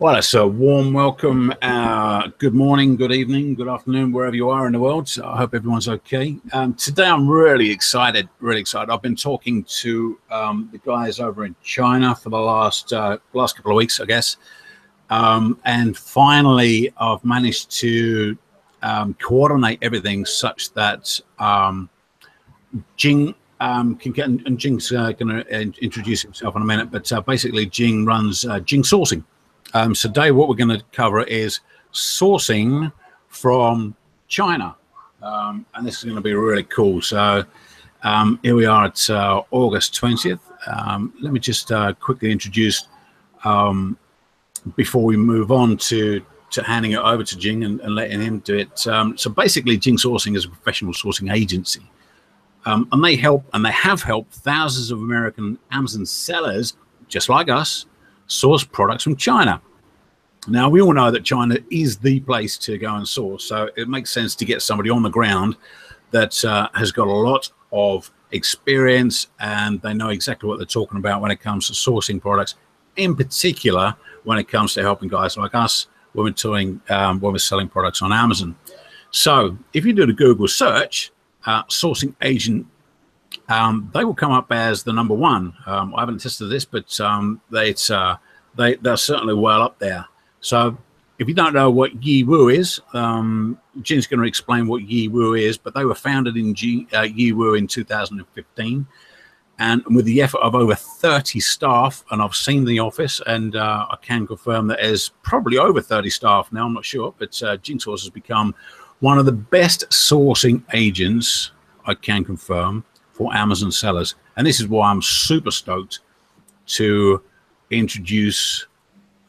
Well, it's a warm welcome. Good morning, good evening, good afternoon, wherever you are in the world. So I hope everyone's okay. Today, I'm really excited, really excited. I've been talking to the guys over in China for the last couple of weeks, I guess. And finally, I've managed to coordinate everything such that Jing can get, and Jing's going to introduce himself in a minute, but basically Jing runs Jing Sourcing. So today what we're going to cover is sourcing from China. And this is going to be really cool. So here we are at August 20th. Let me just quickly introduce, before we move on to handing it over to Jing and letting him do it. So basically Jing Sourcing is a professional sourcing agency. And they help, and they have helped thousands of American Amazon sellers, just like us, source products from China. Now, we all know that China is the place to go and source, so it makes sense to get somebody on the ground that has got a lot of experience and they know exactly what they're talking about when it comes to sourcing products, in particular when it comes to helping guys like us when we're selling products on Amazon. So if you do the Google search, sourcing agent, they will come up as the #1. I haven't tested this, but they're certainly well up there. So if you don't know what Yiwu is, Jin's going to explain what Yiwu is, but they were founded in Yiwu in 2015, and with the effort of over 30 staff, and I've seen the office, and I can confirm that there's probably over 30 staff now, I'm not sure, but Jing Source has become one of the best sourcing agents, I can confirm, for Amazon sellers. And this is why I'm super stoked to introduce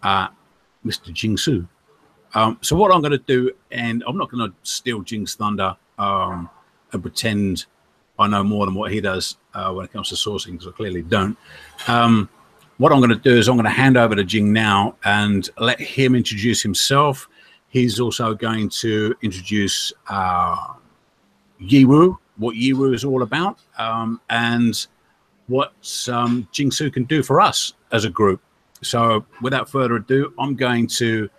Mr. Jing Su. So what I'm going to do, and I'm not going to steal Jing's thunder and pretend I know more than what he does when it comes to sourcing, because I clearly don't. What I'm going to do is I'm going to hand over to Jing now and let him introduce himself. He's also going to introduce Yiwu, what Yiwu is all about, and what Jing Su can do for us as a group. So without further ado, I'm going to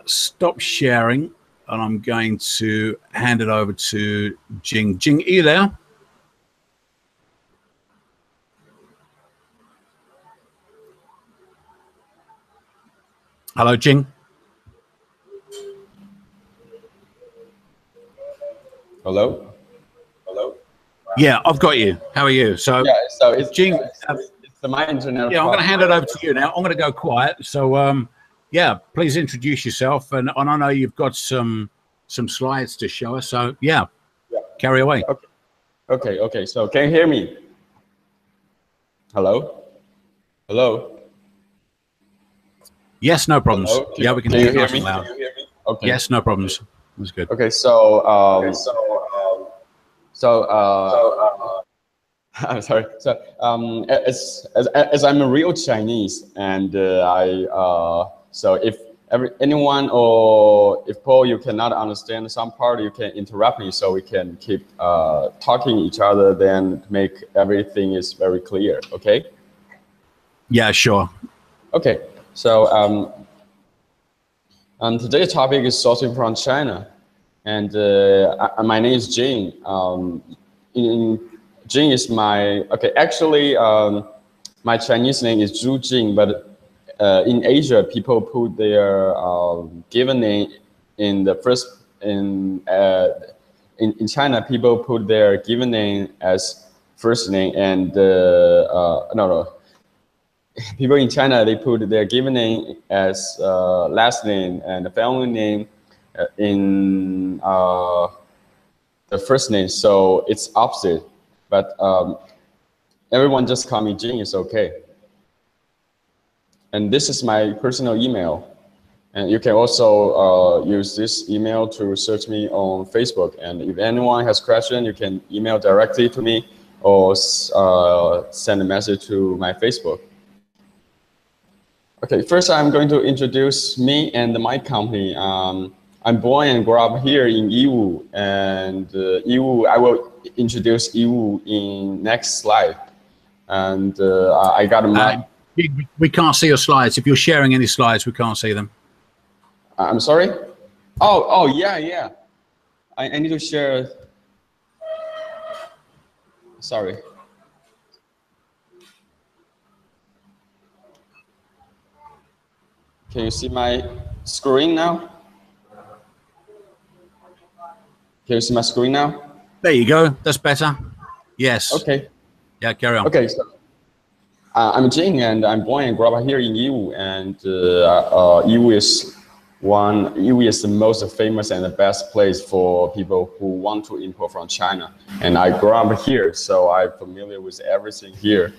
stop sharing and I'm going to hand it over to Jing. Jing, are you there? Hello, Jing. Hello. Yeah, I've got you. How are you? So yeah, so it's Jing. It's my internet. Yeah, I'm going to hand it over to you now. I'm going to go quiet. So yeah, please introduce yourself, and I know you've got some slides to show us. So yeah, carry away. Okay. So can you hear me? Hello. Yes, no problems. Hello? Yeah, we can hear nice me? and loud. Okay. Yes, no problems. That's good. Okay. So I'm sorry. So as I'm a real Chinese, and so if anyone or if Paul you cannot understand some part, you can interrupt me so we can keep talking each other. Then make everything is very clear. Okay. Yeah, sure. Okay. So today's topic is sourcing from China, and my name is Jing. Jing is my Actually, my Chinese name is Zhu Jing, but in Asia, people put their given name in the first. In China, people put their given name as first name, and no. People in China, they put their given name as last name, and the family name in the first name. So it's opposite. But everyone just call me Jing, it's okay. And this is my personal email. And you can also use this email to search me on Facebook. And if anyone has questions, you can email directly to me or send a message to my Facebook. Okay, first I'm going to introduce me and my company. I'm born and grew up here in Yiwu, and Yiwu, I will introduce Yiwu in next slide. And I got We can't see your slides. If you're sharing any slides, we can't see them. I'm sorry? Oh, yeah. I need to share. Sorry. Can you see my screen now? Can you see my screen now? There you go. That's better. Yes. Okay. Yeah, carry on. Okay, so I'm Jing, and I'm born and grew up here in Yiwu, and Yiwu is the most famous and the best place for people who want to import from China. And I grew up here, so I'm familiar with everything here.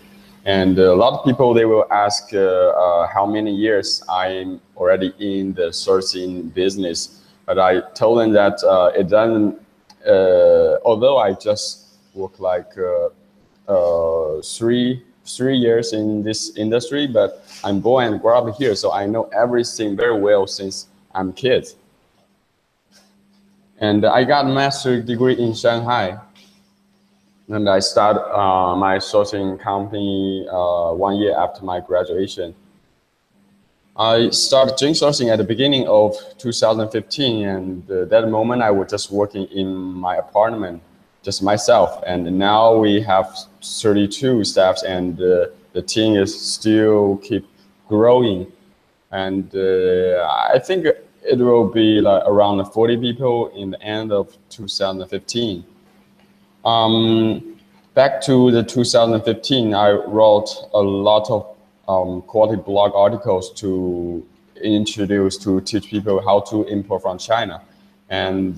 And a lot of people, they will ask how many years I'm already in the sourcing business. But I told them that it doesn't, although I just work like 3 years in this industry, but I'm born and grew up here, so I know everything very well since I'm a kid. And I got a master's degree in Shanghai. And I started my sourcing company 1 year after my graduation. I started Jing sourcing at the beginning of 2015, and that moment I was just working in my apartment, just myself. And now we have 32 staffs, and the team is still keep growing. And I think it will be like around 40 people in the end of 2015. Back to the 2015, I wrote a lot of quality blog articles to teach people how to import from China. And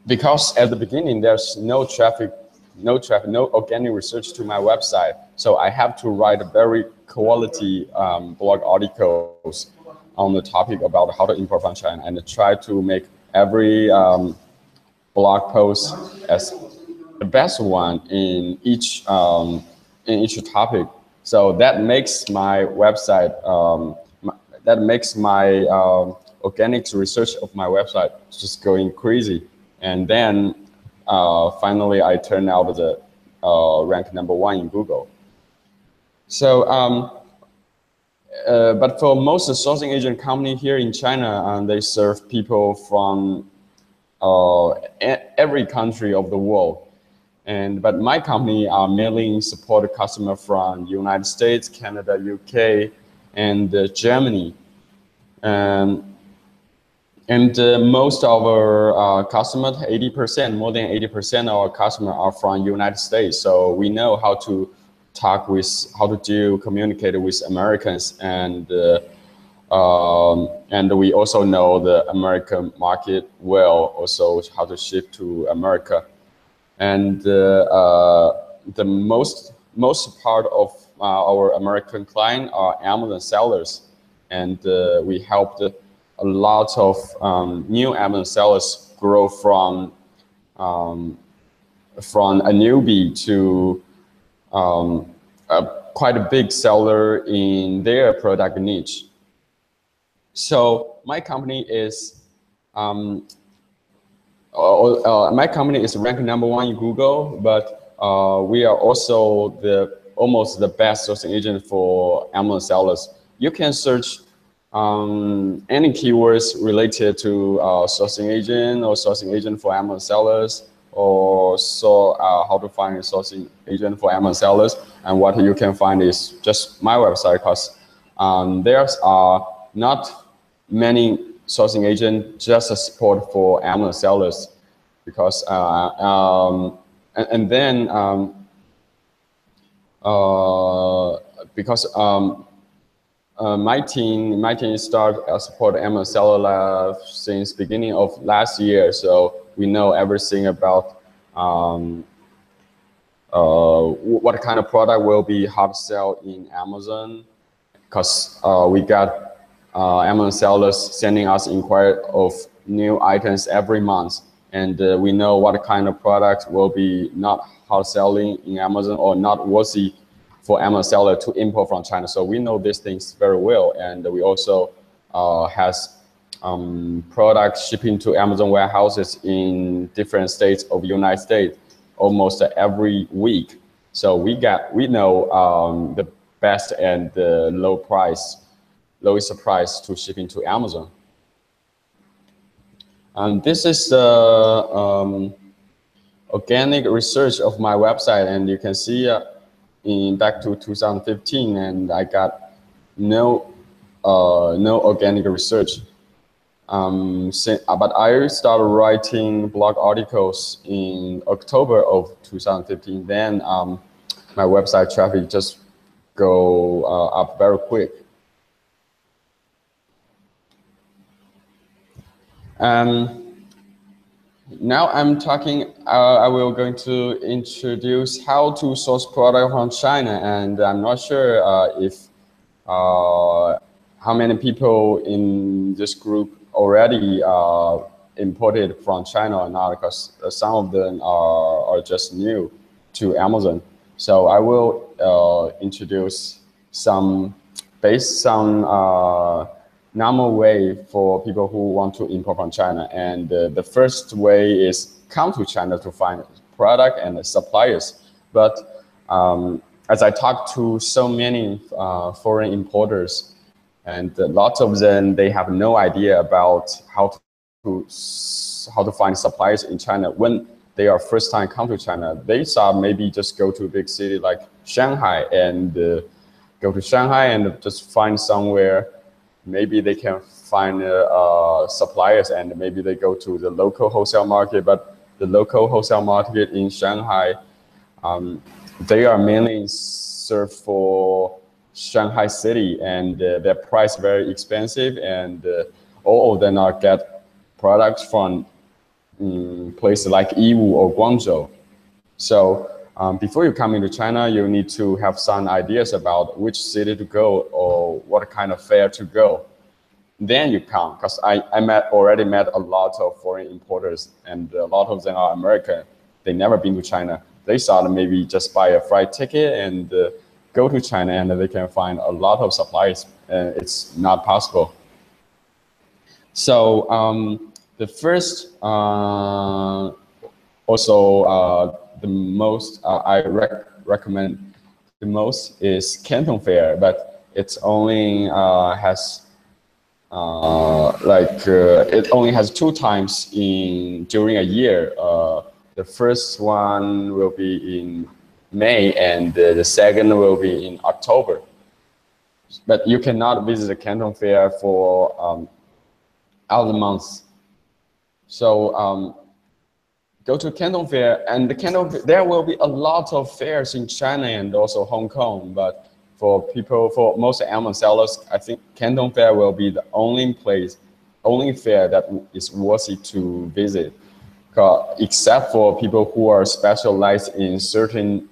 because at the beginning, there's no traffic, no organic research to my website. So I have to write a very quality blog articles on the topic about how to import from China, and try to make every blog post as the best one in each topic. So that makes my website, organic research of my website just going crazy. And then finally I turned out the rank #1 in Google. So, but for most sourcing agent company here in China, they serve people from every country of the world. But my company mainly support a customer from United States, Canada, UK, and Germany. Most of our customers, 80%, more than 80% of our customers are from United States. So we know how to communicate with Americans, and we also know the American market well, also how to ship to America. And the most part of our American clients are Amazon sellers, and we helped a lot of new Amazon sellers grow from a newbie to quite a big seller in their product niche. So my company is ranked #1 in Google, but we are also almost the best sourcing agent for Amazon sellers. You can search any keywords related to sourcing agent or sourcing agent for Amazon sellers, or how to find a sourcing agent for Amazon sellers. And what you can find is just my website, because there's not many sourcing agents just a support for Amazon sellers, because my team started support Amazon seller since beginning of last year, so we know everything about what kind of product will be hard to sell in Amazon, because we got Amazon sellers sending us inquiry of new items every month, and we know what kind of product will be not hard selling in Amazon or not worthy for Amazon seller to import from China. So we know these things very well, and we also has products shipping to Amazon warehouses in different states of the United States almost every week. So we know the best and the lowest price to shipping to Amazon. And this is the organic research of my website, and you can see in back to 2015, and I got no organic research. But I started writing blog articles in October of 2015. Then my website traffic just go up very quick. Now I'm talking, I will going to introduce how to source product from China, and I'm not sure if how many people in this group already imported from China or not, because some of them are just new to Amazon. So I will introduce some normal way for people who want to import from China. And the first way is come to China to find product and suppliers. But as I talked to so many foreign importers, and lots of them, they have no idea about how to find suppliers in China. When they are first time come to China, they thought maybe just go to a big city like Shanghai and just find somewhere. Maybe they can find suppliers, and maybe they go to the local wholesale market. But the local wholesale market in Shanghai, they are mainly served for Shanghai city, and their price very expensive, and all of them are get products from places like Yiwu or Guangzhou. So before you come into China, you need to have some ideas about which city to go or what kind of fair to go. Then you come, because I already met a lot of foreign importers, and a lot of them are American. They never been to China. They thought maybe just buy a flight ticket and go to China, and they can find a lot of supplies. It's not possible. So the first, the most I recommend the most is Canton Fair, but it's only has it only has 2 times during a year. The first one will be in May, and the second will be in October. But you cannot visit the Canton Fair for other months. So go to Canton Fair, and there will be a lot of fairs in China and also Hong Kong. But for most Amazon sellers, I think Canton Fair will be the only fair that is worthy to visit, except for people who are specialized in certain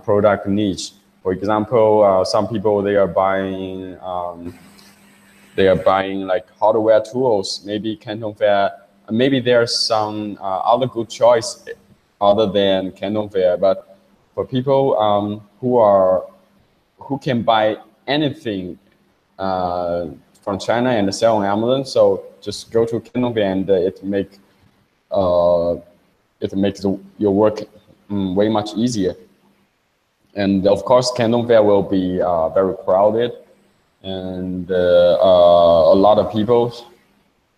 product niche. For example, some people they are buying like hardware tools. Maybe Canton Fair. Maybe there's some other good choice other than Canton Fair. But for people who can buy anything from China and sell on Amazon, so just go to Canton Fair, and it makes your work way much easier. And of course, Canton Fair will be very crowded, and a lot of people.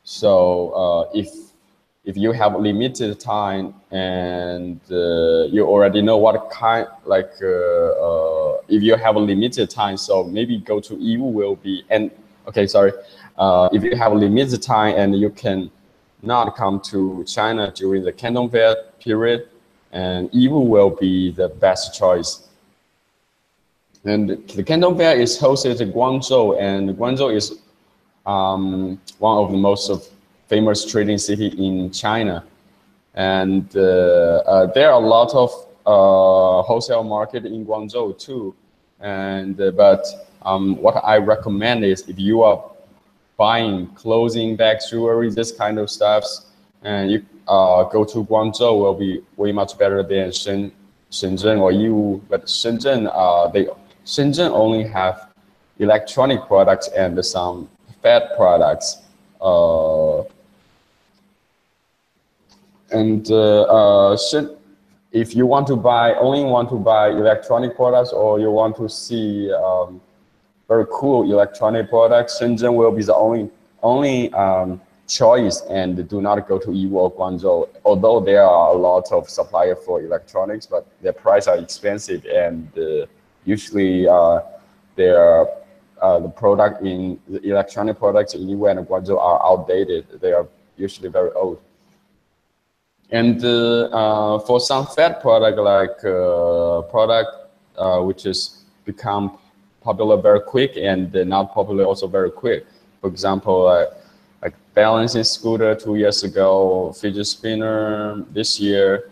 So if you have limited time, and you already know what kind, if you have a limited time, so maybe go to Yiwu will be, if you have limited time and you can not come to China during the Canton Fair period, and Yiwu will be the best choice. And the Canton Fair is hosted in Guangzhou, and Guangzhou is one of the most famous trading city in China. And there are a lot of wholesale market in Guangzhou too. And but what I recommend is, if you are buying clothing, bags, jewelry, this kind of stuffs, and you go to Guangzhou will be way much better than Shenzhen or Yiwu. But Shenzhen only have electronic products and some fat products. if you want to only want to buy electronic products, or you want to see very cool electronic products, Shenzhen will be the only choice, and do not go to Yiwu or Guangzhou. Although there are a lot of suppliers for electronics, but their prices are expensive, and usually the electronic products in Yiwu and Guangzhou are outdated. They are usually very old. And for some fat product, like which is become popular very quick, and not popular also very quick. For example, like balancing scooter 2 years ago, fidget spinner this year.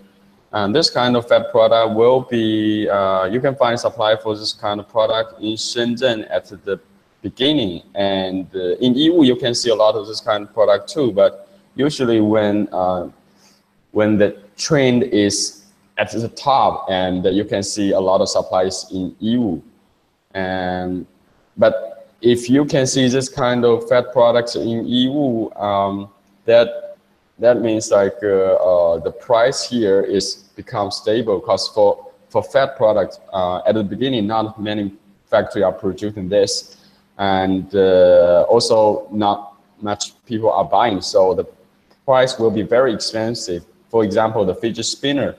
And this kind of fat product will be, you can find supply for this kind of product in Shenzhen at the beginning. And in Yiwu, you can see a lot of this kind of product too. But usually when the trend is at the top, and you can see a lot of supplies in Yiwu. But if you can see this kind of fat products in Yiwu, that means like the price here is become stable, because for fat products at the beginning, not many factories are producing this, and also not much people are buying, so the price will be very expensive. For example, the fidget spinner.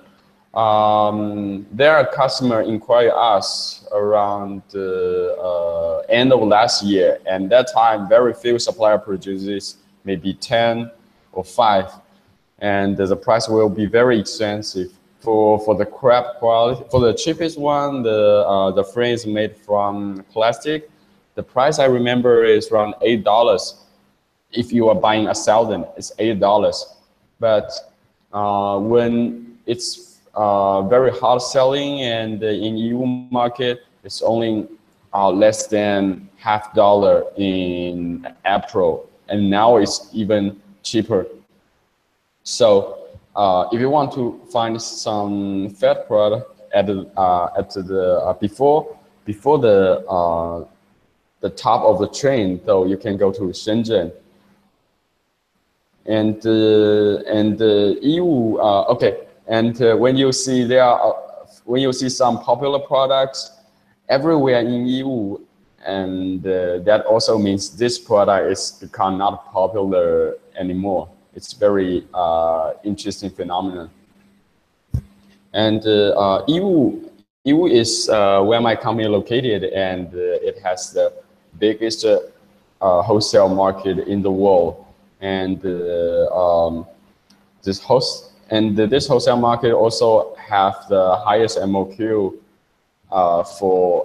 Their customer inquired us around end of last year, and that time very few supplier produces, maybe 10 or 5, and the price will be very expensive. For the crap quality, for the cheapest one, the frame is made from plastic. The price I remember is around $8. If you are buying 1,000, it's $8. But when it's very hard selling, and in EU market, it's only less than $50 in April, and now it's even cheaper. So if you want to find some fat product before the top of the train, though, you can go to Shenzhen. And EU, okay. And when you see some popular products everywhere in EU, and that also means this product is become not popular anymore. It's very interesting phenomenon. And EU is where my company is located, and it has the biggest wholesale market in the world. And this wholesale market also have the highest MOQ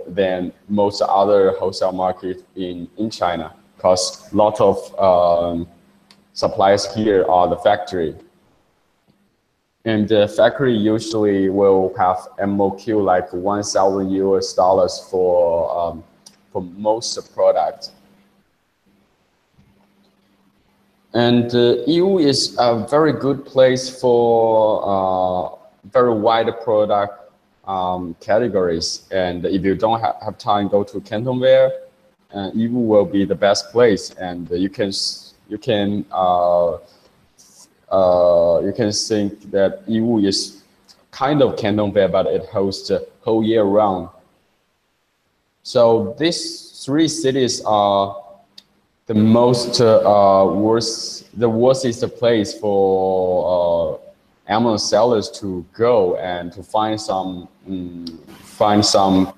than most other wholesale market in China, because a lot of suppliers here are the factory. And the factory usually will have MOQ like $1,000 for most products. And EU is a very good place for very wide product categories. And if you don't have time, go to Cantonware. EU will be the best place, and you can think that EU is kind of Cantonware, but it hosts the whole year round. So these 3 cities are the most worstest place for Amazon sellers to go and to find some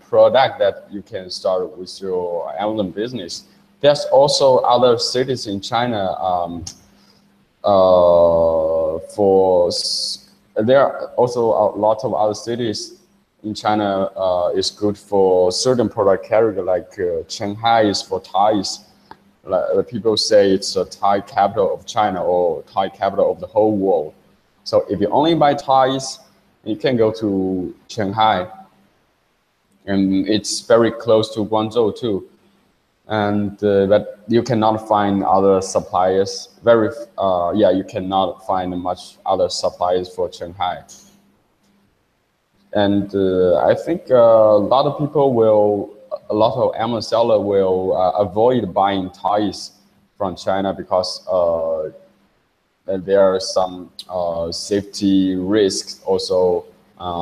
product that you can start with your Amazon business. There's also other cities in China. There are also a lot of other cities in China is good for certain product category, like Shanghai is for ties. Like people say it's a tie capital of China, or tie capital of the whole world. So if you only buy ties, you can go to Shanghai, and it's very close to Guangzhou too. And but you cannot find other suppliers. You cannot find much other suppliers for Shanghai. And I think a lot of Amazon seller will avoid buying ties from China, because there are some safety risks also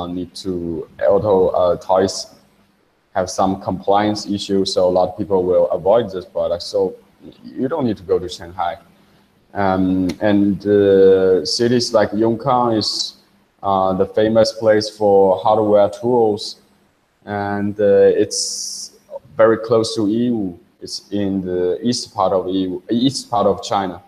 need to auto toys have some compliance issues, so a lot of people will avoid this product. So you don't need to go to Shanghai. And cities like Yongkang is the famous place for hardware tools, and it's very close to EU. It's in the east part of EU, east part of China.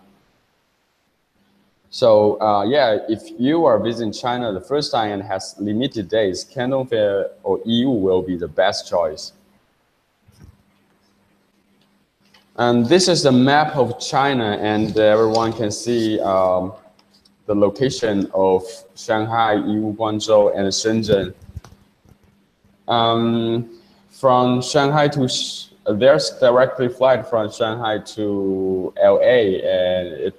So yeah, if you are visiting China the first time and has limited days, Canton Fair or EU will be the best choice. And this is the map of China, and everyone can see the location of Shanghai, EU, Guangzhou, and Shenzhen. From Shanghai to there's directly flight from Shanghai to LA, and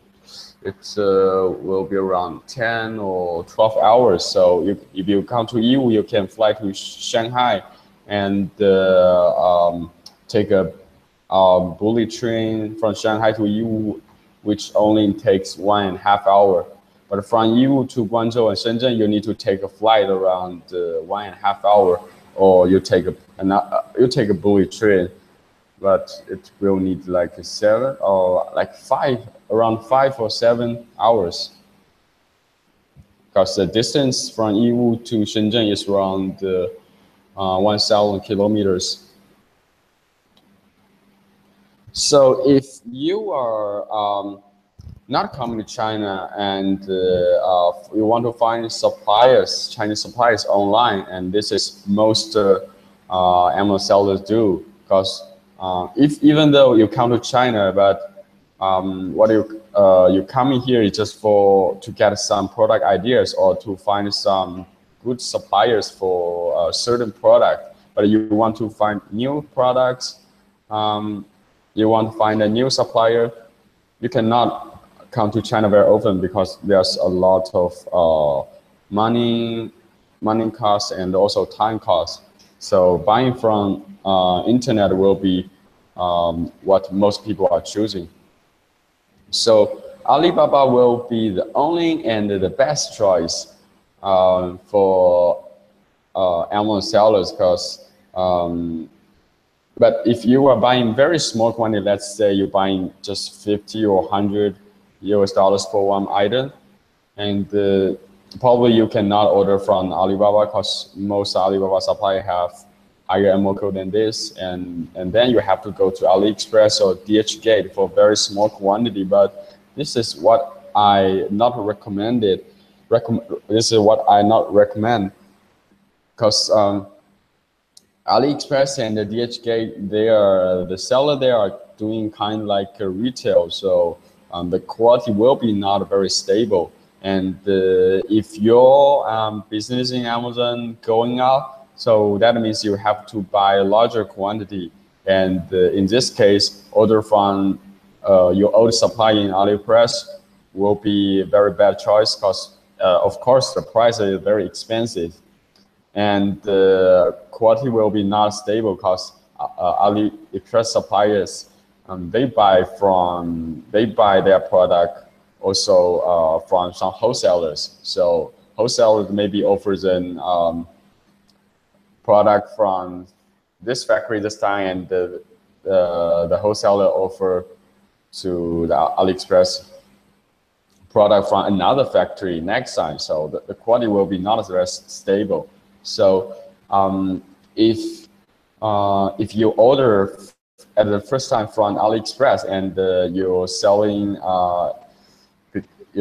it will be around 10 or 12 hours. So if you come to EU, you can fly to Shanghai and take a bullet train from Shanghai to EU, which only takes 1.5 hours. But from EU to Guangzhou and Shenzhen, you need to take a flight around 1.5 hours, or you take a bullet train, but it will need like 7 or like 5, around 5 or 7 hours. Because the distance from EU to Shenzhen is around 1,000 kilometers. So if you are not coming to China and you want to find suppliers, Chinese suppliers online, and this is most Amazon sellers do, because even though you come to China, but what you coming here is just to get some product ideas or to find some good suppliers for a certain product, but you want to find new products, you want to find a new supplier, you cannot come to China very often because there's a lot of money costs and also time costs. So buying from internet will be what most people are choosing. So Alibaba will be the only and the best choice for Amazon sellers, because but if you are buying very small quantity, let's say you're buying just 50 or 100 US dollars for one item, and probably you cannot order from Alibaba because most Alibaba suppliers have higher MO code than this, and then you have to go to AliExpress or DHgate for very small quantity. But this is what I not recommended. This is what I not recommend, because AliExpress and the DHgate, the seller there are doing kind of like a retail, so the quality will be not very stable. And if your business in Amazon going up, so that means you have to buy a larger quantity. And in this case, order from your old supplier in AliExpress will be a very bad choice, because of course the price is very expensive, and the quality will be not stable, because AliExpress suppliers, they buy their product also from some wholesalers. So wholesalers maybe offers an product from this factory this time, and the wholesaler offer to the AliExpress product from another factory next time. So the quality will be not very stable. So if you order at the first time from AliExpress and your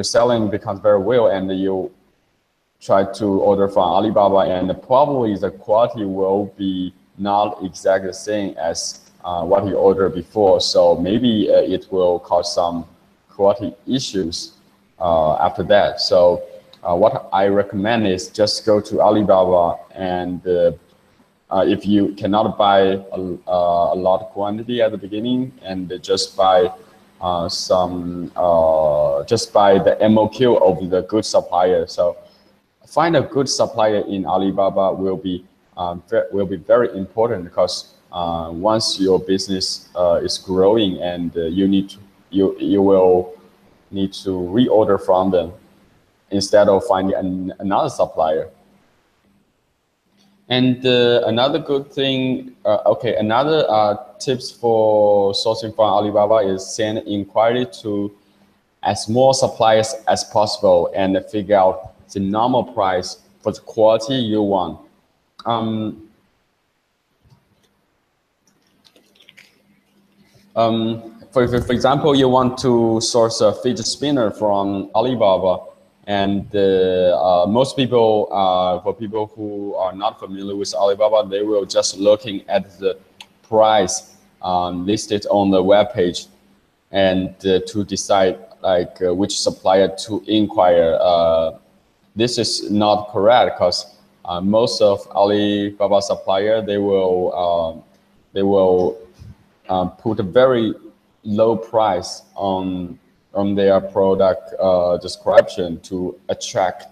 selling becomes very well, and you try to order from Alibaba, and probably the quality will be not exactly the same as what you ordered before. So maybe it will cause some quality issues after that. So what I recommend is just go to Alibaba, and if you cannot buy a lot of quantity at the beginning, and just buy just buy the MOQ of the good supplier. So find a good supplier in Alibaba will be very important, because once your business is growing, and you will need to reorder from them instead of finding another supplier. And another good thing, okay, another tips for sourcing from Alibaba is send inquiry to as more suppliers as possible and figure out the normal price for the quality you want. For example, you want to source a fidget spinner from Alibaba, and most people, for people who are not familiar with Alibaba, they will just looking at the price listed on the web page, and to decide like which supplier to inquire. This is not correct because most of Alibaba supplier they will put a very low price on their product description to attract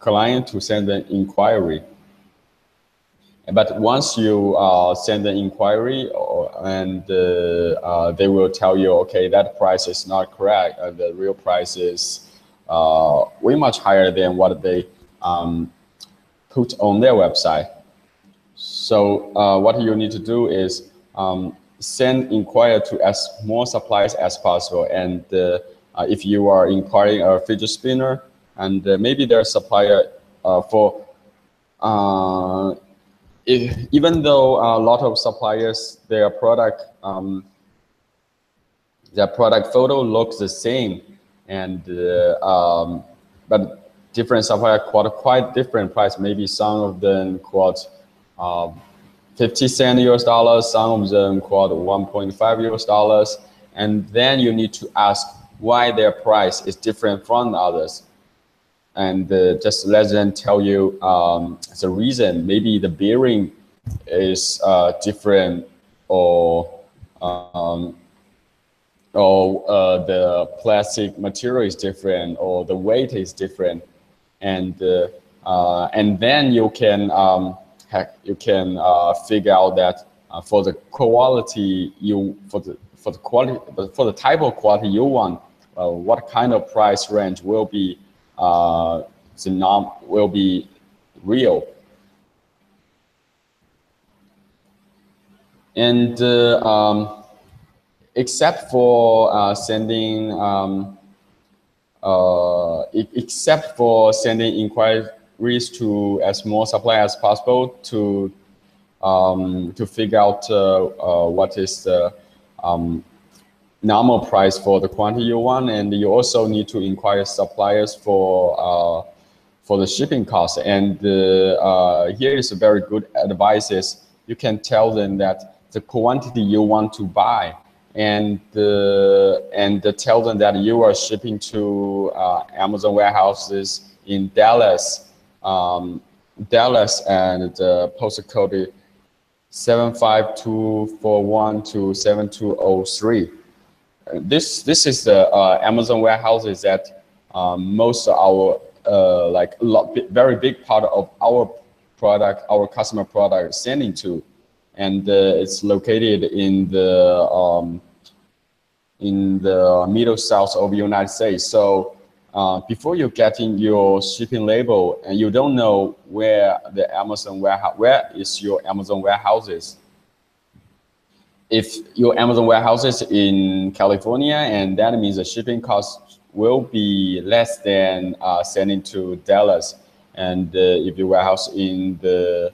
client to send an inquiry. But once you send an inquiry, and they will tell you, okay, that price is not correct. The real price is way much higher than what they put on their website. So what you need to do is send inquiry to as more suppliers as possible. And if you are inquiring a fidget spinner, and maybe their supplier for even though a lot of suppliers, their product photo looks the same, and but different supplier quote quite different price. Maybe some of them quote 50 cents US dollars, some of them quote 1.5 US dollars, and then you need to ask why their price is different from others. And just let them tell you the reason. Maybe the bearing is different, or the plastic material is different, or the weight is different, and then you can figure out that for the quality for the type of quality you want, what kind of price range will be the norm, will be real. And except for sending inquiries to as more suppliers as possible to figure out what is the normal price for the quantity you want, and you also need to inquire suppliers for the shipping cost. And here is a very good advice: is you can tell them that the quantity you want to buy, and tell them that you are shipping to Amazon warehouses in Dallas, and the postal code is 75241 to 7203. This is the Amazon warehouses that most of our very big part of our customer product is sending to, and it's located in the middle south of the United States. So before you get in your shipping label, and you don't know where is your Amazon warehouses. If your Amazon warehouse is in California, and that means the shipping cost will be less than sending to Dallas. And if your warehouse in the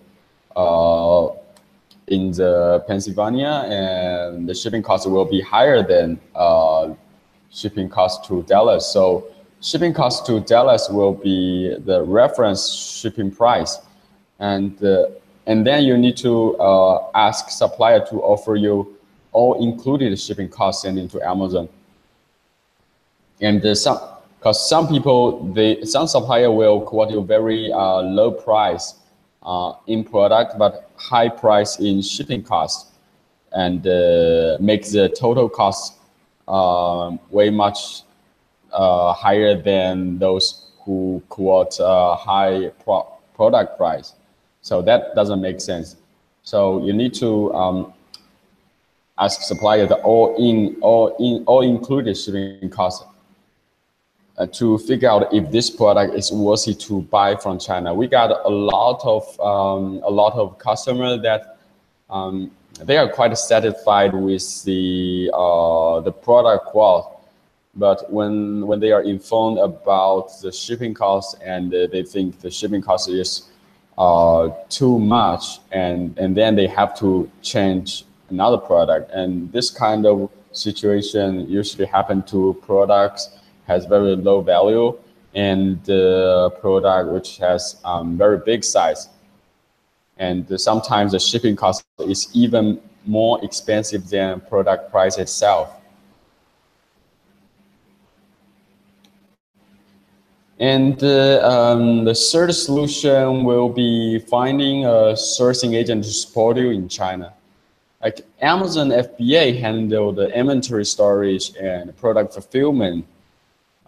Pennsylvania, and the shipping cost will be higher than shipping cost to Dallas. So shipping cost to Dallas will be the reference shipping price, and then you need to ask supplier to offer you all included shipping costs sending to Amazon. And because some supplier will quote you very low price in product, but high price in shipping costs, and make the total cost way much higher than those who quote high product price. So that doesn't make sense. So you need to ask supplier the all included shipping cost. to figure out if this product is worthy to buy from China. We got a lot of customers that they are quite satisfied with the product quality, but when they are informed about the shipping cost and they think the shipping cost is too much, and then they have to change another product, and this kind of situation usually happen to products has very low value and the product which has very big size, and sometimes the shipping cost is even more expensive than product price itself. And the third solution will be finding a sourcing agent to support you in China. Like Amazon FBA handle the inventory storage and product fulfillment,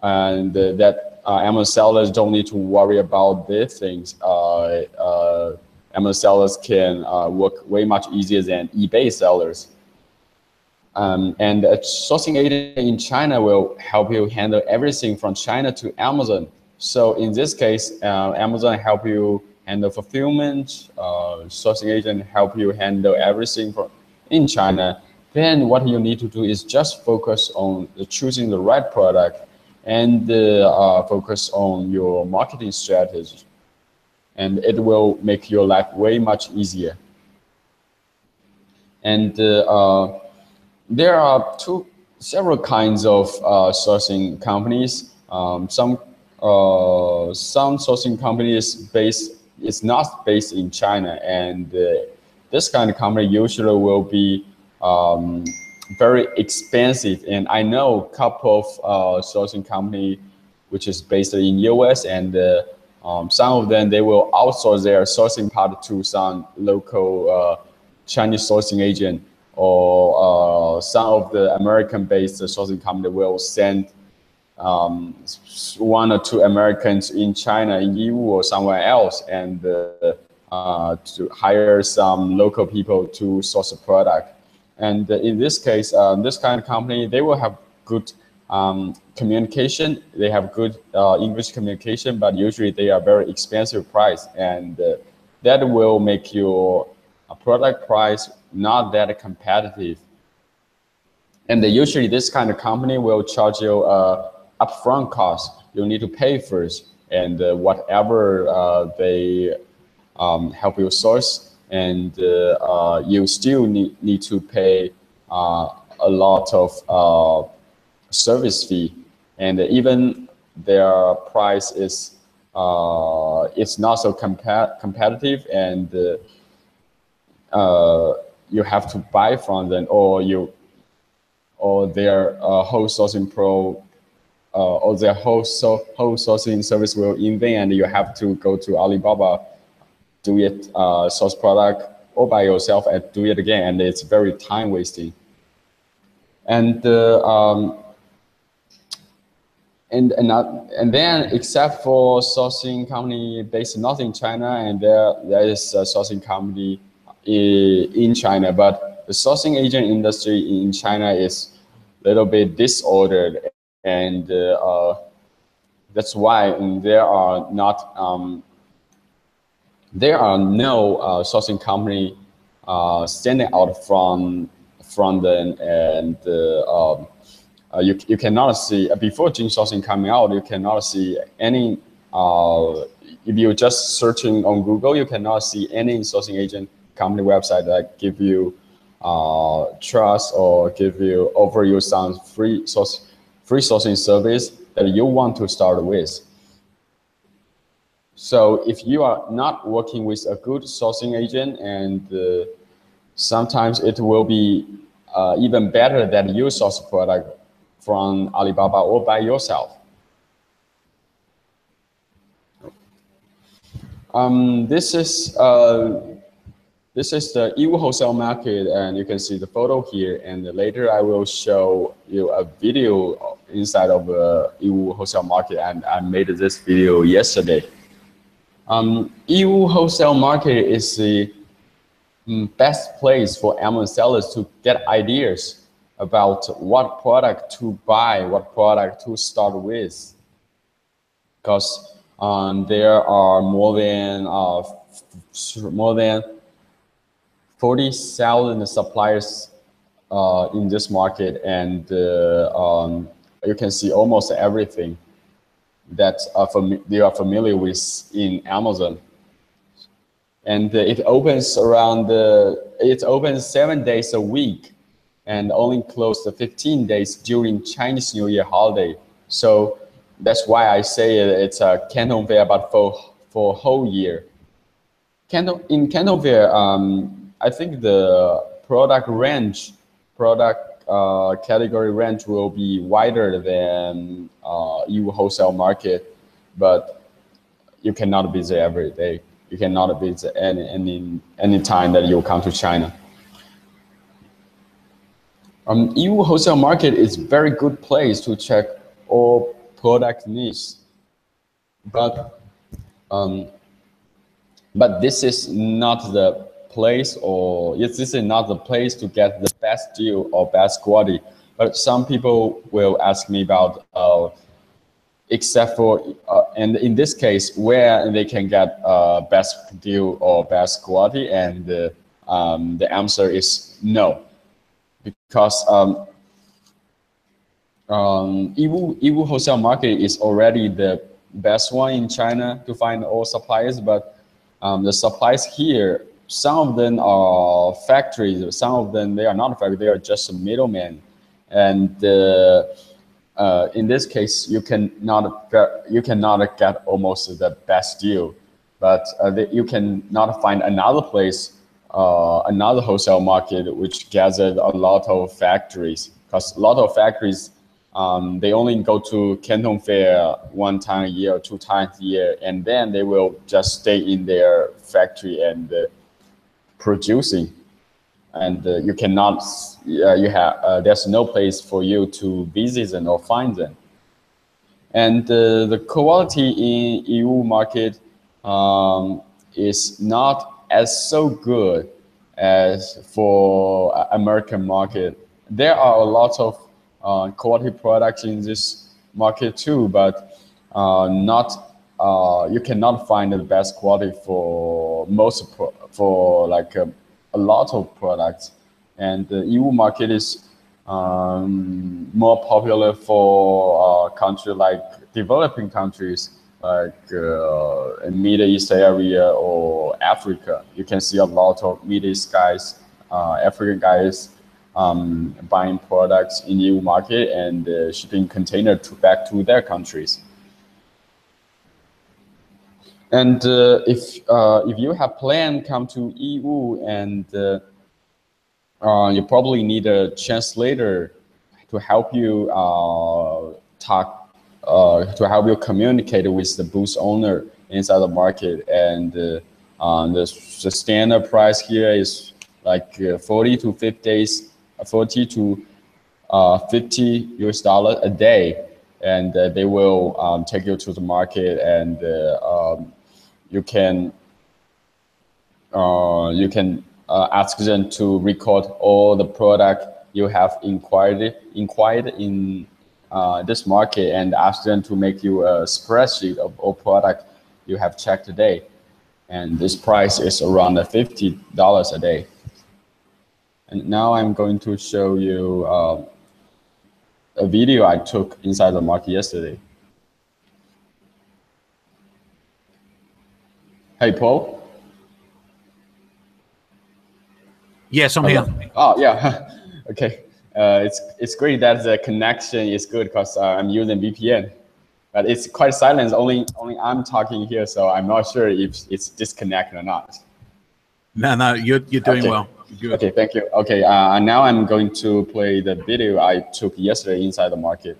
and that Amazon sellers don't need to worry about these things. Amazon sellers can work way much easier than eBay sellers. And a sourcing agent in China will help you handle everything from China to Amazon. So in this case, Amazon help you handle fulfillment, sourcing agent help you handle everything in China. Then what you need to do is just focus on choosing the right product and focus on your marketing strategy. And it will make your life way much easier. And there are several kinds of sourcing companies. Some sourcing companies is not based in China, and this kind of company usually will be very expensive. And I know a couple of sourcing company which is based in US, and some of them they will outsource their sourcing part to some local Chinese sourcing agent, or some of the American-based sourcing company will send one or two Americans in China, in EU, or somewhere else, and to hire some local people to source a product. And in this case, this kind of company, they will have good communication. They have good English communication, but usually they are very expensive price, and that will make your product price not that competitive. And usually this kind of company will charge you upfront cost. You need to pay first, and whatever they help you source, and you still need to pay a lot of service fee, and even their price is it's not so competitive, and you have to buy from them, or their whole sourcing pro, or their whole sourcing service will in vain, and you have to go to Alibaba, do it source product all by yourself and do it again, and it's very time wasting. And then except for sourcing company based not in China, and there is a sourcing company in China, but the sourcing agent industry in China is a little bit disordered, and that's why there are no sourcing company standing out from them, and you cannot see before Jing sourcing coming out. You cannot see any. If you're just searching on Google, you cannot see any sourcing agent company website that give you trust or offer you some free sourcing service that you want to start with. So if you are not working with a good sourcing agent, and sometimes it will be even better that you source a product from Alibaba or by yourself. This is the EU wholesale market, and you can see the photo here. And later I will show you a video inside of the EU wholesale market, and I made this video yesterday. EU wholesale market is the best place for Amazon sellers to get ideas about what product to buy, what product to start with. because there are more than 40,000 suppliers in this market, and you can see almost everything that they are familiar with in Amazon. And it opens it opens 7 days a week, and only closed 15 days during Chinese New Year holiday. So that's why I say it's a Canton Fair, but for a whole year. In Canton Fair, I think the product category range will be wider than EU wholesale market, but you cannot visit every day. You cannot visit any time that you come to China. EU wholesale market is very good place to check all product needs, but this is not the place, or this is not the place to get the best deal or best quality. But some people will ask me about except for and in this case where they can get best deal or best quality, and the answer is no, because EU wholesale market is already the best one in China to find all suppliers, but the suppliers here, some of them are factories, some of them they are not factories, they are just a middleman. And in this case, you cannot get almost the best deal, but you cannot find another place, another wholesale market which gathered a lot of factories, because a lot of factories they only go to Canton Fair 1 time a year or 2 times a year, and then they will just stay in their factory and producing, and you cannot, there's no place for you to visit them or find them. And the quality in EU market is not as so good as for American market. There are a lot of quality products in this market too, but you cannot find the best quality for a lot of products. And the EU market is more popular for countries like developing countries, like in Middle East area or Africa. You can see a lot of Middle East guys, African guys buying products in EU market and shipping container back to their countries. And if you have planned come to EU, and you probably need a translator to help you to help you communicate with the booth owner inside the market. And the standard price here is like 40 to 50 US dollars a day, and they will take you to the market, and you can ask them to record all the product you have inquired in this market, and ask them to make you a spreadsheet of all product you have checked today. And this price is around $50 a day. And now I'm going to show you a video I took inside the market yesterday. Hey, Paul? Yes, I'm here. Oh, yeah. Okay. It's great that the connection is good, because I'm using VPN. But it's quite silent. Only I'm talking here, so I'm not sure if it's disconnected or not. No, you're doing well. Good. Okay, thank you. Okay, now I'm going to play the video I took yesterday inside the market.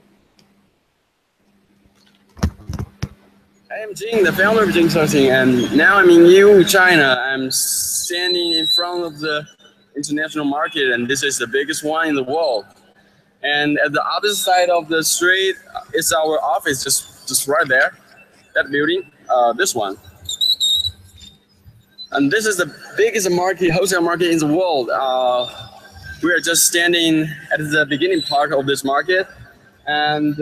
I am Jing, the founder of Jing Sourcing, and now I'm in EU, China. I'm standing in front of the international market, and this is the biggest one in the world. And at the opposite side of the street is our office, just right there, that building, this one. And this is the biggest market, wholesale market in the world. We are just standing at the beginning part of this market, and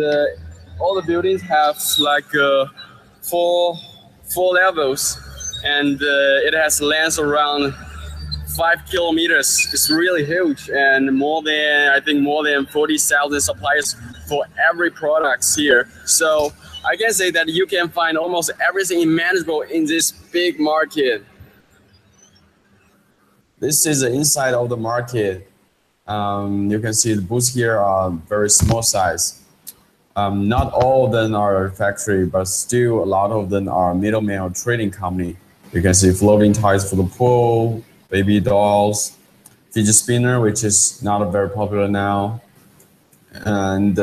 all the buildings have like four levels, and it has length around 5 kilometers. It's really huge, and I think more than 40,000 suppliers for every products here. So I can say that you can find almost everything imaginable in this big market. This is the inside of the market. You can see the booths here are very small size. Not all of them are factory, but still a lot of them are middleman or trading company. You can see floating toys for the pool, baby dolls, fidget spinner, which is not very popular now, and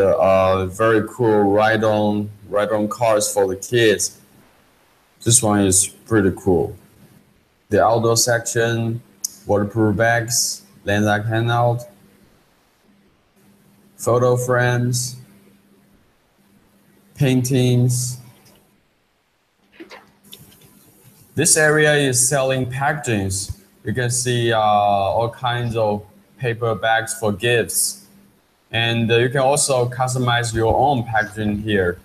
very cool ride-on cars for the kids. This one is pretty cool. The outdoor section, waterproof bags, Lanzac handout, photo frames, paintings. This area is selling packagings. You can see all kinds of paper bags for gifts. And you can also customize your own packaging here.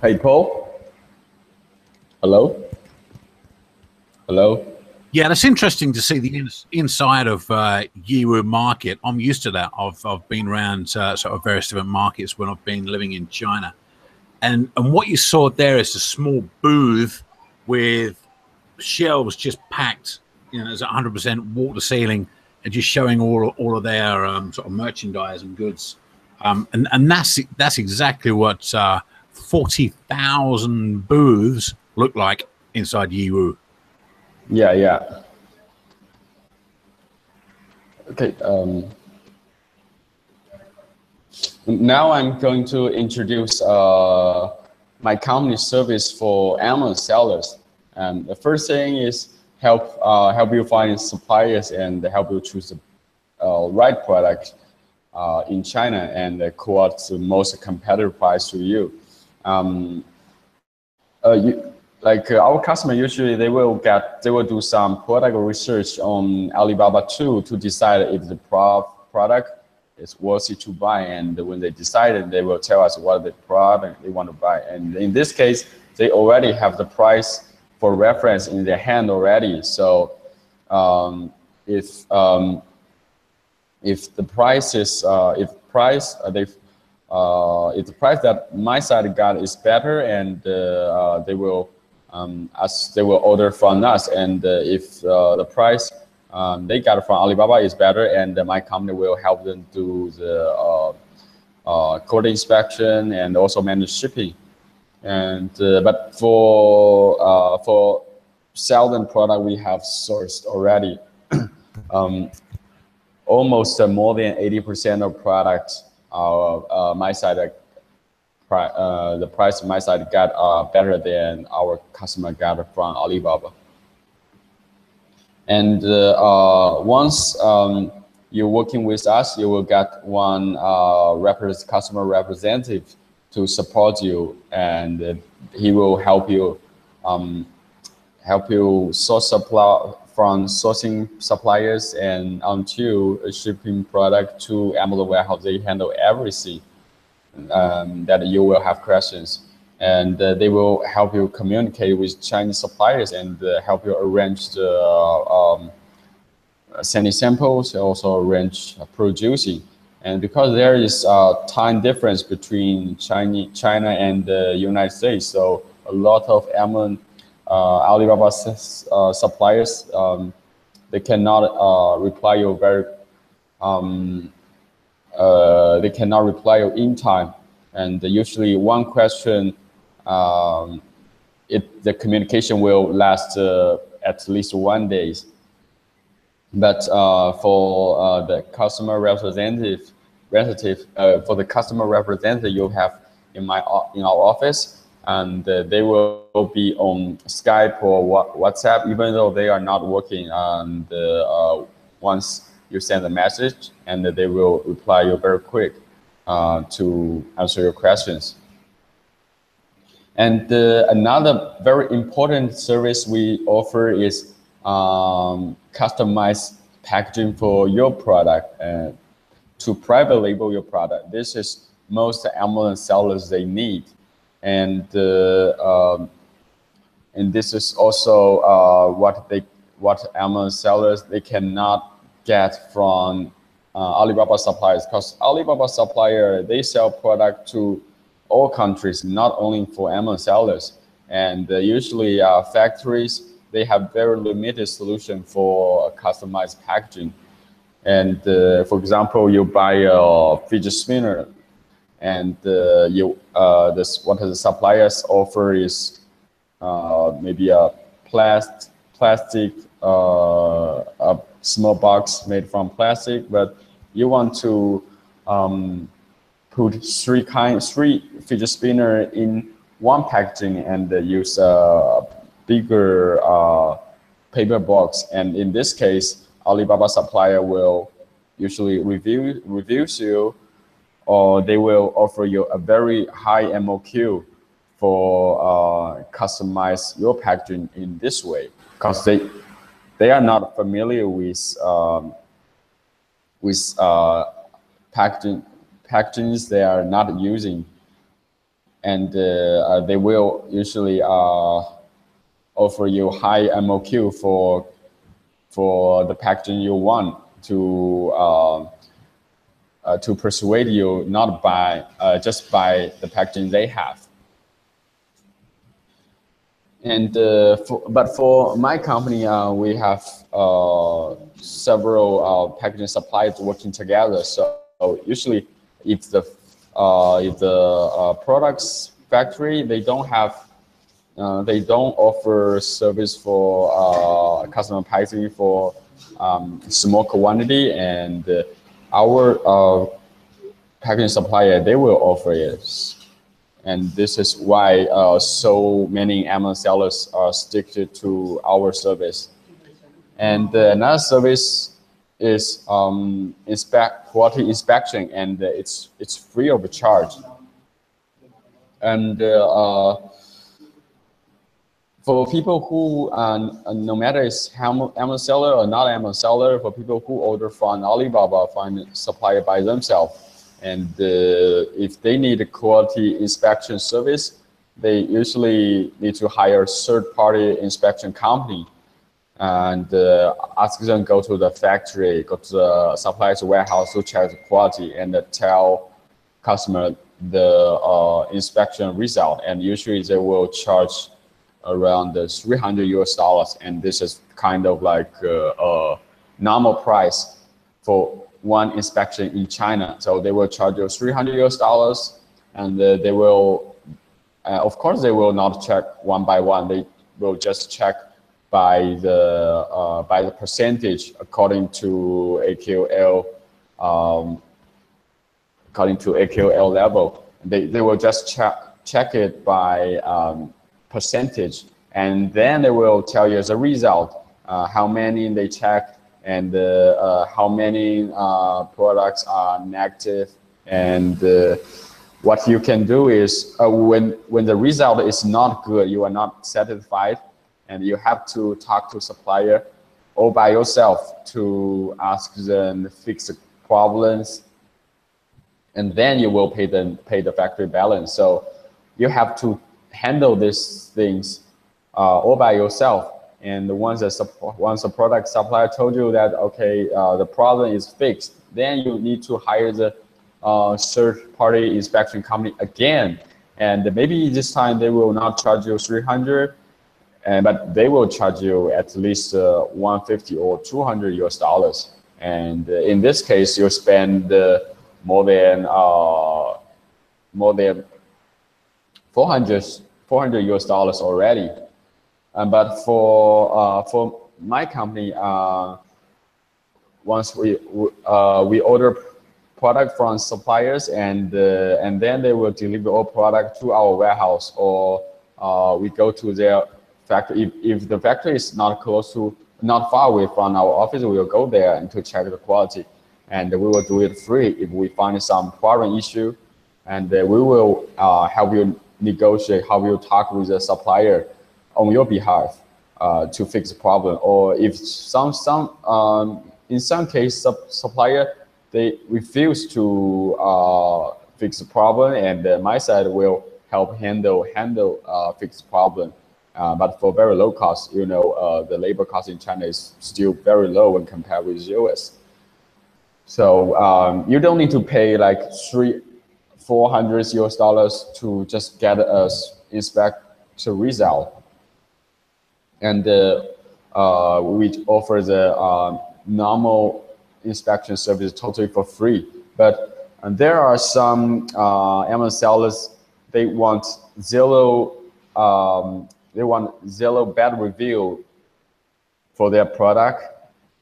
Hey, Paul. Hello? Hello? Yeah, that's interesting to see the inside of Yiwu market. I'm used to that. I've been around sort of various different markets when I've been living in China. And what you saw there is a small booth with shelves just packed, you know, it's 100% water ceiling and just showing all of their sort of merchandise and goods. And that's exactly what 40,000 booths look like inside Yiwu. Yeah, yeah. Okay. Now I'm going to introduce my company service for Amazon sellers. And the first thing is help you find suppliers and help you choose the right product in China and quote the most competitive price to you. Our customer usually they will do some product research on Alibaba too to decide if the product is worthy to buy, and when they decide, they will tell us what the product they want to buy. And in this case, they already have the price for reference in their hand already. So if the price is if the price that my side got is better, and they will order from us, and if the price they got from Alibaba is better, and my company will help them do the quality inspection and also manage shipping. And but for selling product we have sourced already, almost more than 80% of products my side the price my side got better than our customer got from Alibaba. And once you're working with us, you will get one customer representative to support you, and he will help you source from sourcing suppliers and until shipping product to Amazon warehouse. They handle everything that you will have questions, and they will help you communicate with Chinese suppliers and help you arrange the sending samples, also arrange producing. And because there is a time difference between China and the United States, so a lot of Alibaba suppliers they cannot reply you they cannot reply you in time, and usually one question the communication will last at least 1 day. But for the customer representative, for the customer representative you have in our office, and they will be on Skype or WhatsApp, even though they are not working. And once you send a message, and they will reply you very quick to answer your questions. And another very important service we offer is customized packaging for your product and to private label your product. This is most Amazon sellers they need, and this is also what Amazon sellers they cannot get from Alibaba suppliers, because Alibaba supplier they sell product to all countries, not only for Amazon sellers. And usually factories, they have very limited solution for customized packaging. And for example, you buy a fidget spinner, and what the suppliers offer is maybe a plastic, a small box made from plastic, but you want to put three fidget spinner in one packaging and use a bigger paper box. And in this case, Alibaba supplier will usually reviews you, or they will offer you a very high MOQ for customize your packaging in this way, because they are not familiar with packagings they are not using, and they will usually offer you high MOQ for the packaging you want to persuade you not buy just buy the packaging they have. And but for my company, we have several packaging suppliers working together. So usually, if the products factory they don't offer service for customer packaging for small quantity, and our packaging supplier they will offer it. And this is why so many Amazon sellers are stick to our service. And another service is quality inspection, and it's free of charge. And for people who, no matter is Amazon seller or not Amazon seller, for people who order from Alibaba, find supplier by themselves. And if they need a quality inspection service, they usually need to hire a third-party inspection company and ask them go to the factory, go to the supplier's warehouse to check the quality and tell customer the inspection result. And usually they will charge around $300, and this is kind of like a normal price for one inspection in China. So they will charge you $300, and they will, of course, they will not check one by one. They will just check by the percentage according to AQL, level. They will just check it by percentage, and then they will tell you the result, how many they check, and how many products are negative. And what you can do is when the result is not good, you are not satisfied, and you have to talk to supplier all by yourself to ask them to fix the problems, and then you will pay the factory balance. So you have to handle these things all by yourself. And once a product supplier told you that, okay, the problem is fixed, then you need to hire the third-party inspection company again. And maybe this time they will not charge you $300, but they will charge you at least $150 or $200. And in this case, you spend more than $400 already. But for my company, once we order product from suppliers, and then they will deliver all product to our warehouse, or we go to their factory. If the factory is not far away from our office, we will go there and to check the quality, and we will do it free if we find some problem issue, and we will help you negotiate, how will talk with the supplier on your behalf to fix the problem. Or if in some case supplier they refuse to fix the problem, and my side will help handle fix the problem. But for very low cost, you know, the labor cost in China is still very low when compared with US. So you don't need to pay like $400 to just get a inspection result. And we offer the normal inspection service totally for free. But there are some Amazon sellers, they want zero bad review for their product.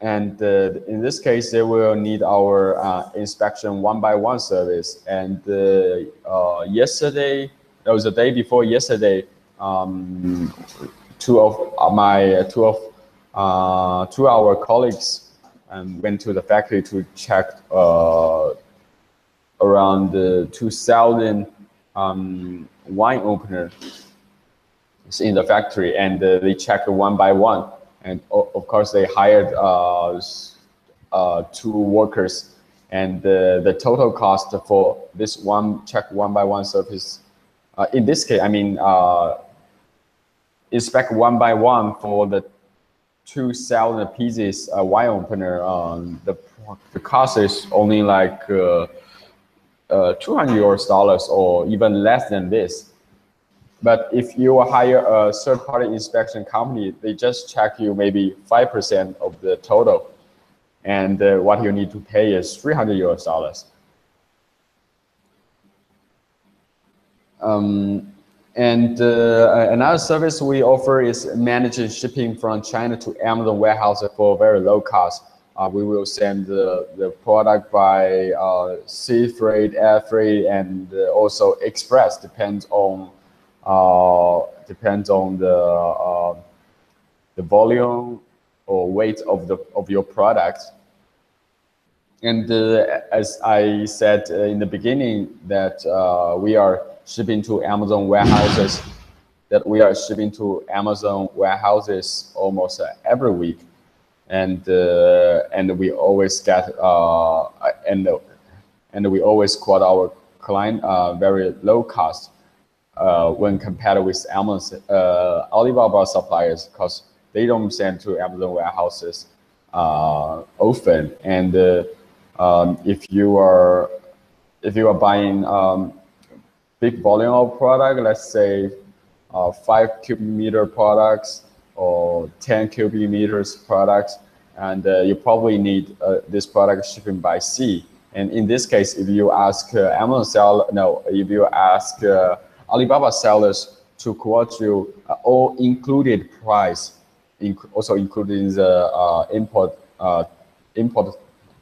And in this case, they will need our inspection one-by-one service. And yesterday, that was the day before yesterday, two of our colleagues went to the factory to check around 2,000 wine openers in the factory, and they checked one by one. And of course, they hired 2 workers, and the total cost for this one by one service, in this case, I mean, inspect one by one for the 2,000 pieces wine opener. The cost is only like $200 or even less than this. But if you hire a third-party inspection company, they just check you maybe 5% of the total, and what you need to pay is $300. And another service we offer is managing shipping from China to Amazon warehouses for very low cost. We will send the product by sea freight, air freight, and also express. Depends on the volume or weight of your product. And as I said in the beginning, that we are shipping to Amazon warehouses. Almost every week, and we always get and we always quote our client very low cost when compared with Alibaba suppliers, because they don't send to Amazon warehouses often. And if you are buying big volume of product, let's say 5 cubic meter products or 10 cubic meters products, and you probably need this product shipping by sea. And in this case, if you ask Alibaba sellers to quote you all included price, also including the import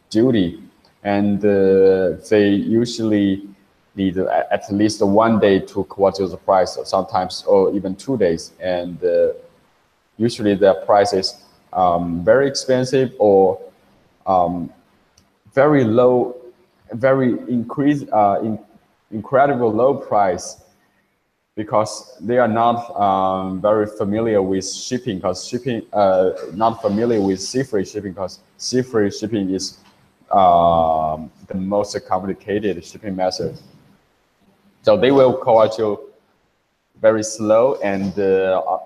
duty, and they usually need at least 1 day to quote you the price, sometimes or even 2 days, and usually the price is very expensive or very low, incredible low price, because they are not very familiar with shipping, not familiar with sea freight shipping, because sea freight shipping is the most complicated shipping method. So they will quote you very slow and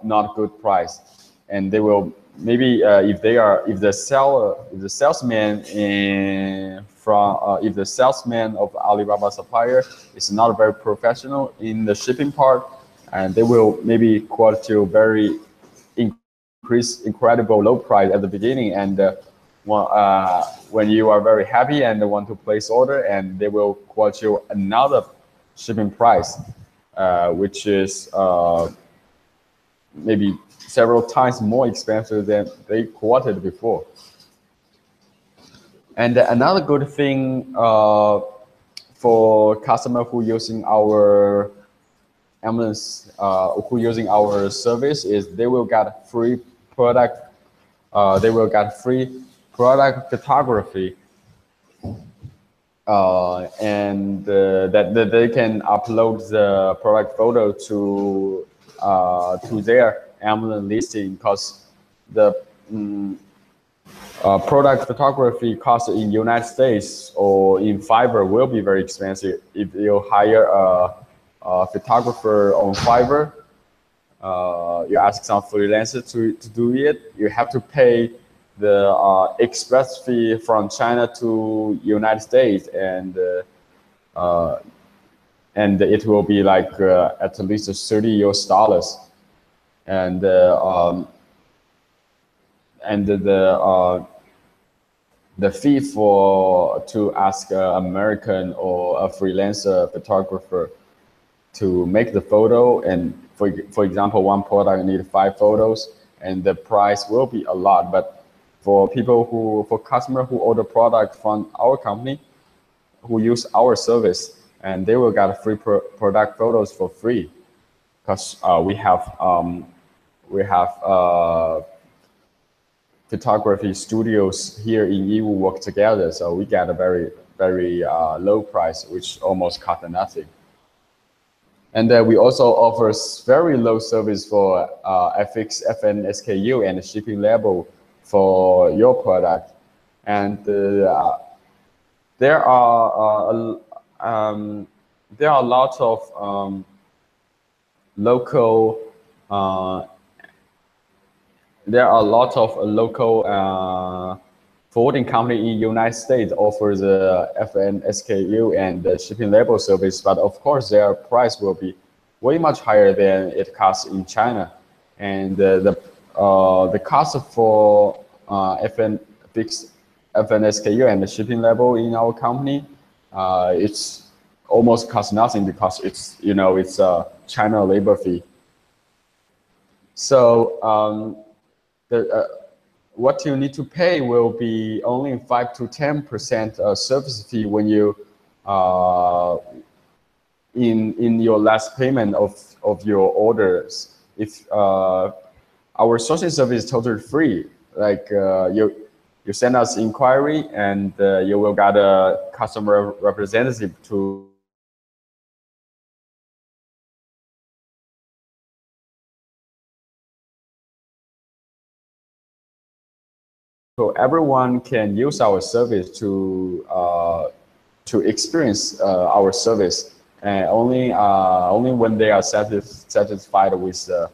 not good price, and they will maybe if the salesman of Alibaba supplier is not very professional in the shipping part, and they will maybe quote you very incredible low price at the beginning, and when you are very happy and want to place order, and they will quote you another shipping price, which is maybe several times more expensive than they quoted before. And another good thing for customer who using our who using our service is they will get free product. They will get free product photography. that they can upload the product photo to their Amazon listing, because the product photography cost in United States or in Fiverr will be very expensive. If you hire a photographer on Fiverr, you ask some freelancer to do it, you have to pay the express fee from China to United States, and it will be like at least $30 US, and the fee to ask an American or a freelancer photographer to make the photo, and for example, one product needs 5 photos, and the price will be a lot. But for customers who order product from our company, who use our service, and they will get free product photos for free, because we have photography studios here in EU work together, so we get a very low price, which almost costs nothing. And we also offer very low service for FX, FN, SKU, and shipping label for your product. And there are a lot of local forwarding company in the United States offers the FN, SKU, and the shipping label service, but of course their price will be way much higher than it costs in China. And the cost for FN, SKU, and the shipping label in our company, it's almost costs nothing, because it's a China labor fee. So what you need to pay will be only 5 to 10% service fee when you in your last payment of your orders. If our sourcing service is totally free, like you send us inquiry, and you will get a customer representative to so everyone can use our service to experience our service, and only when they are satisfied with the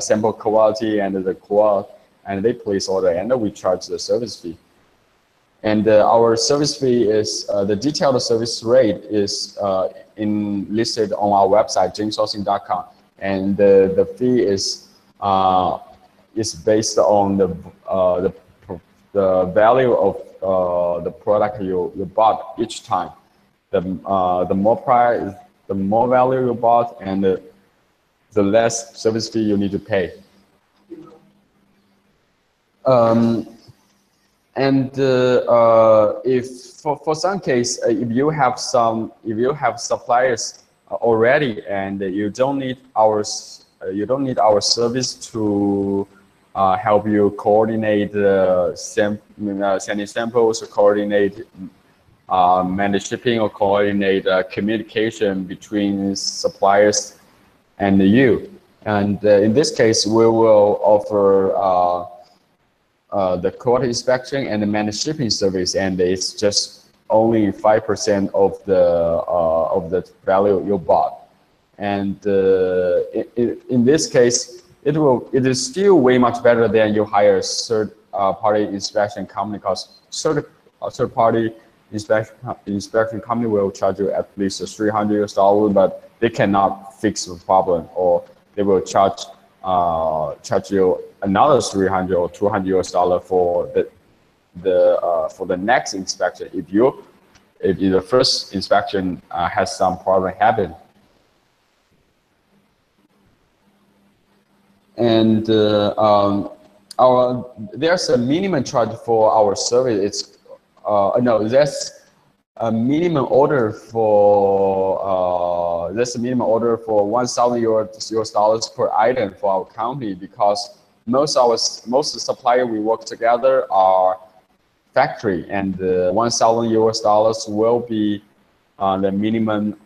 sample quality and the quality, and they place order, and we charge the service fee. And our service fee is the detailed service rate is listed on our website jingsourcing.com, and the fee is based on the value of the product you bought each time. The more price, the more value you bought, and the less service fee you need to pay. If for some case, if you have suppliers already, and you don't need our service to help you coordinate sending samples, or coordinate manage shipping, or coordinate communication between suppliers and you. And in this case, we will offer the quality inspection and the managed shipping service, and it's just only 5% of the value you bought. And in this case, it is still way much better than you hire a third-party inspection company, because third-party inspection company will charge you at least $300, but they cannot fix the problem, or they will charge you another $300 or $200 for the next inspection if the first inspection has some problem happen. And there's a minimum charge for our service. It's there's a minimum order for $1,000 per item for our company, because most suppliers we work together are factory, and 1,000 US dollars will be the minimum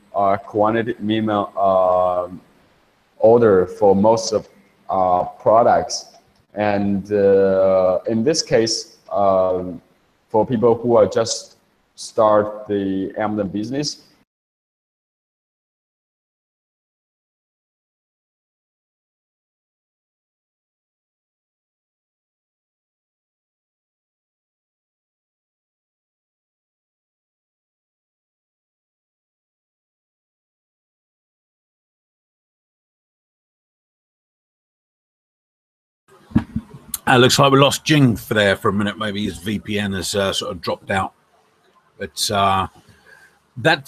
quantity, minimum order for most of products. And in this case, for people who are just start the Amazon business, Looks like we lost Jing for a minute. Maybe his VPN has sort of dropped out. But that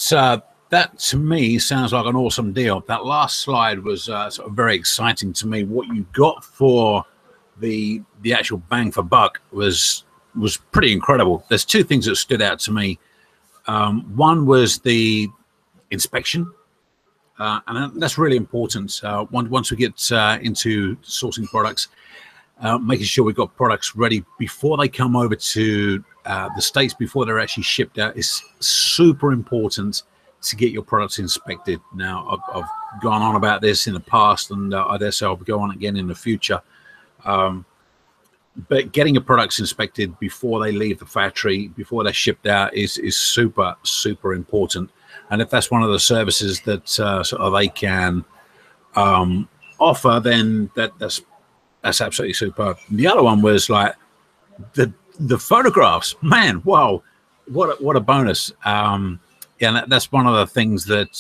to me sounds like an awesome deal. That last slide was sort of very exciting to me. What you got for the actual bang for buck was pretty incredible. There's two things that stood out to me. One was the inspection. And that's really important. Once we get into sourcing products, making sure we've got products ready before they come over to the States, before they're actually shipped out, is super important to get your products inspected. Now, I've gone on about this in the past, and I dare say I'll go on again in the future. But getting your products inspected before they leave the factory, before they're shipped out, is super, super important. And if that's one of the services that sort of they can offer, then that's absolutely superb. The other one was like the photographs. Man, wow, what a bonus. Yeah, that's one of the things that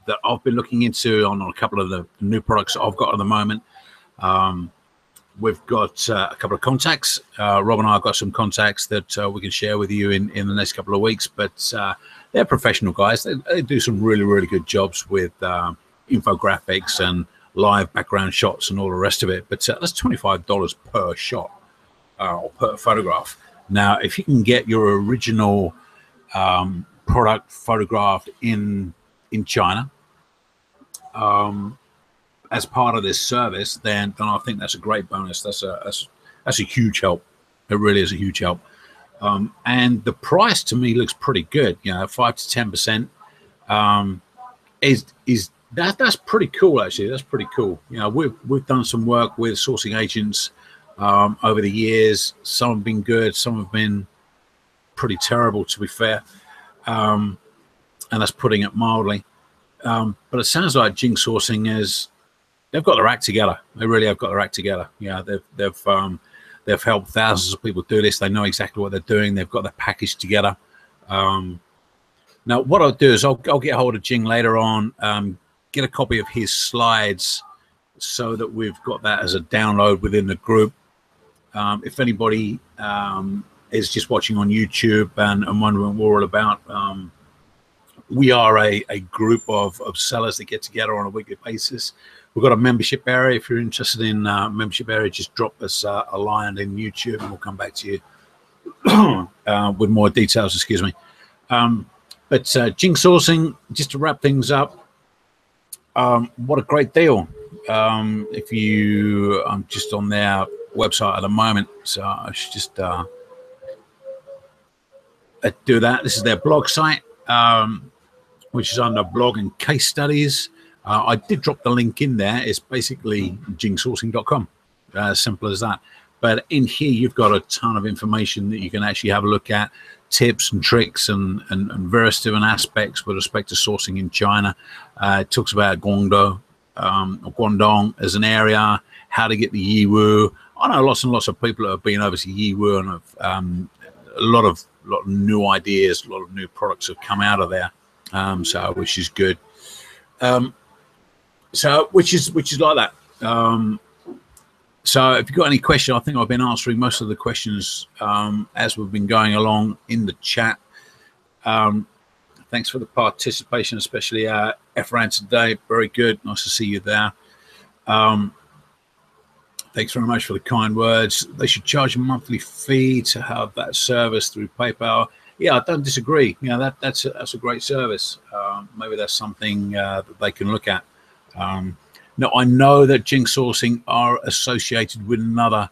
that I've been looking into on a couple of the new products that I've got at the moment. We've got a couple of contacts. Rob and I have got some contacts that we can share with you in the next couple of weeks. But they're professional guys. They do some really, really good jobs with infographics and live background shots and all the rest of it. But that's $25 per shot or per photograph. Now, if you can get your original product photographed in China as part of this service, then I think that's a great bonus. That's a huge help. It really is a huge help. And the price to me looks pretty good. 5 to 10% that's pretty cool. Actually, that's pretty cool. We've done some work with sourcing agents over the years. Some have been good, some have been pretty terrible, to be fair. And that's putting it mildly. But it sounds like Jing Sourcing they've got their act together. They really have got their act together. They've helped thousands of people do this. They know exactly what they're doing. They've got their package together. Now, what I'll do is I'll get hold of Jing later on, get a copy of his slides so that we've got that as a download within the group. If anybody is just watching on YouTube and wondering what we're all about, we are a group of sellers that get together on a weekly basis. We've got a membership area. If you're interested in membership area, just drop us a line in YouTube and we'll come back to you with more details, excuse me. But Jing Sourcing, just to wrap things up, what a great deal. If I'm just on their website at the moment, so I should just do that. This is their blog site, which is under blog and case studies. I did drop the link in there. It's basically jingsourcing.com, as simple as that. But in here, you've got a ton of information that you can actually have a look at, tips and tricks and various different aspects with respect to sourcing in China. It talks about Guangdong as an area, how to get the Yiwu. I know lots and lots of people that have been over to Yiwu and have a lot of new ideas, a lot of new products have come out of there. So which is good. So which is like that. So if you've got any question, I think I've been answering most of the questions as we've been going along in the chat. Thanks for the participation, especially Efran today. Very good. Nice to see you there. Thanks very much for the kind words. They should charge a monthly fee to have that service through PayPal. Yeah, I don't disagree. That's a great service. Maybe that's something that they can look at. Now, I know that Jing Sourcing are associated with another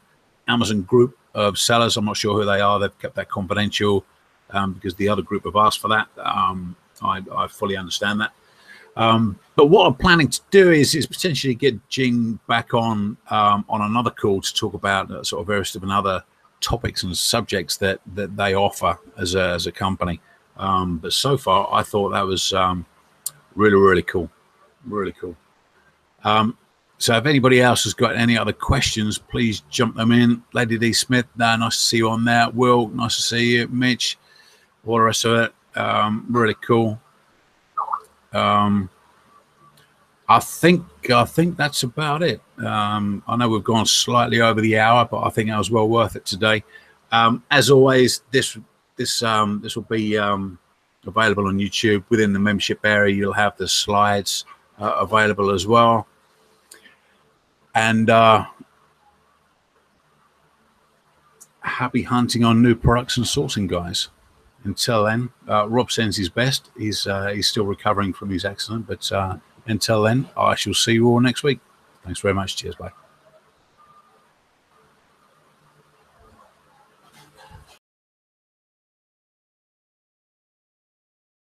Amazon group of sellers. I'm not sure who they are. They've kept that confidential because the other group have asked for that. I fully understand that. But what I'm planning to do is potentially get Jing back on another call to talk about sort of various different other topics and subjects that they offer as a company. But so far, I thought that was really cool, really cool. So if anybody else has got any other questions, please jump them in. Lady D Smith, nice to see you on there. Will, nice to see you. Mitch, all the rest of it, really cool. I think that's about it. I know we've gone slightly over the hour, but I think that was well worth it today. As always, this will be available on YouTube. Within the membership area, you'll have the slides available as well. And happy hunting on new products and sourcing, guys. Until then, Rob sends his best. He's still recovering from his accident, but until then, I shall see you all next week. Thanks very much. Cheers. Bye.